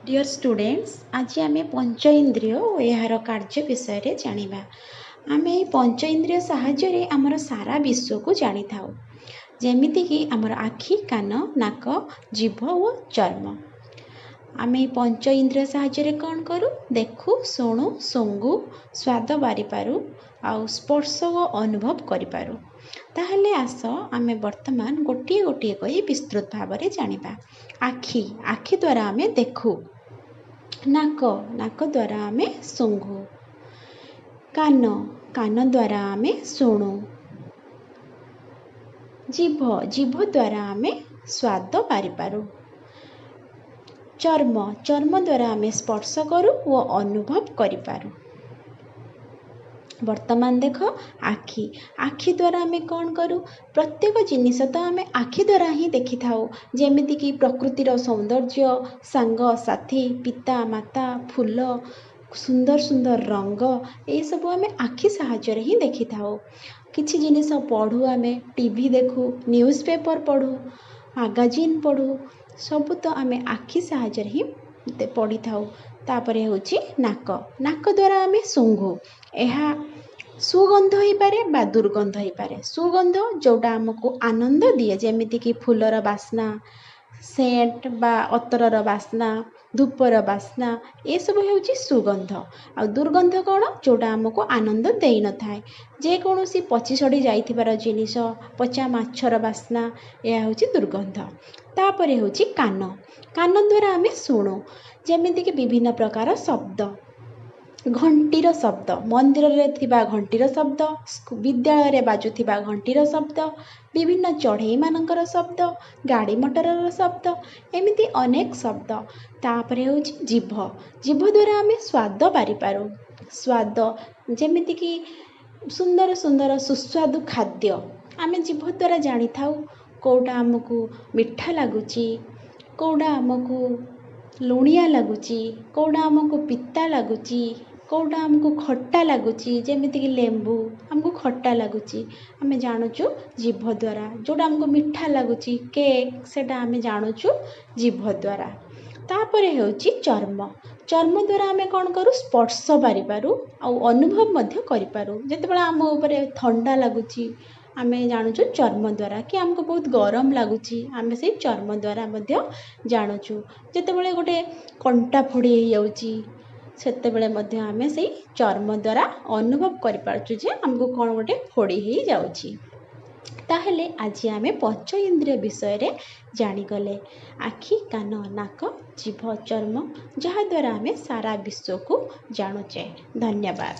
Dear students आज आम पंच इंद्रिय और यार कार्य विषय जानिबा। आम पंच इंद्रिय साहाय्य आमर सारा विश्व को जानी था जेमिति कि आमर आखि कान नाक जीभ और चर्म। आम पंच इंद्रिय साहाय्य कौन करूँ देखु शुणु शुंगु स्वाद बारिपारू आउ स्पर्श और अनुभव करिपारू। ताहले आस आम वर्तमान गोटे गोटे कही विस्तृत भाव में जानिबा। आखि आखि द्वारा आम देखु, नाक नाक द्वारा आम शुंघु, कान कान द्वारा आम शुणु, जीभ जीभ द्वारा आम स्वाद बारिपारू, चर्म चर्म द्वारा आम स्पर्श करूँ और अनुभव करिपारू। वर्तमान देख आखि आखि द्वारा आम कौन करूँ प्रत्येक जिनिस तो आम आखि द्वारा ही देखि था जेमिति कि प्रकृतिर सौंदर्य सांग साथी पिता माता फूल सुंदर सुंदर रंग ये सब आम आखि साहाय्य ही देखि था। किछि जिनिस पढ़ू आम टीवी देखू न्यूज़ पेपर पढ़ू मैगजीन पढ़ू सब तो आम आखि साहाय्य ही पढ़ी था। तापर होची नाक नाक द्वारा आम शुंघू यह सुगंध हो पारे बा दुर्गंध हो पारे। सुगंध जोटा आमको आनंद दिए जेमिति कि फूलर बास्ना सेंट बा अतरर बास्ना धूपर बास्ना ये सब होची सुगंध। आ दुर्गंध कौन जोटा आमको आनंद देई न थाए जेकोसी पची सड़ी जाइथिबार जिनिस पचा माछर बास्ना यह होची दुर्गंध। तापरे होची कान कान द्वारा आम शुणु जेमिति कि विभिन्न प्रकार शब्द घंटीर शब्द मंदिर रे थिबा घंटीर शब्द विद्यालय रे बाजुथिबा घंटीर शब्द विभिन्न चढ़ई मानकर शब्द गाड़ी मटरर शब्द एमिति अनेक शब्द। तापरे होची जीभ जीभ द्वारा आम स्वाद बारिपारू स्वाद जेमिति कि सुंदर सुंदर सुस्वादु खाद्य आम जीभ द्वारा जानी था कौटा आमको मिठा लगुची कौटा आमको लुणिया लगुची कौटा आमको पिता लगुची कौटा आमको खट्टा लगुची जेमिति कि लेंबू आमको खट्टा लगुची आम जानूचु जीभ द्वारा जोटा आमको मिठा लगुची केक सेटा आम जानूचु जीभ द्वारा। तापरे होची चर्म चर्म द्वारा आम कौन करूँ स्पर्श बारिपारू आउ अनुभव मध्य करिपारू। जेतेबेले आम ऊपर ठंडा लगुची आम जानूचु चर्म द्वारा कि आमको बहुत गरम लगुची आम से चर्म द्वारा मध्य जानूचु। जेतेबेले गोटे कंटा फोड़ी हो जाउची सेतेबेले मध्य आम से चर्म द्वारा अनुभव करिपारछु जे आमको कौन गोटे फोड़ी हो जाउची। ताहले आज आम पंच इंद्रिय विषय रे जानिगले आखि कान नाक जीभ चर्म जहा द्वारा आम सारा विश्व को जानुचे। धन्यवाद।